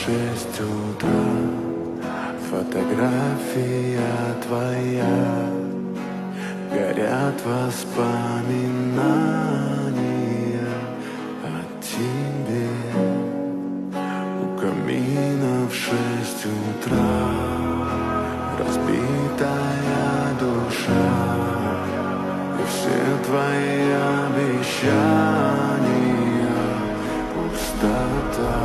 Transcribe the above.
6 утра, фотография твоя, горят воспоминания о тебе. У камина в 6 утра разбитая душа, и все твои обещания пустота.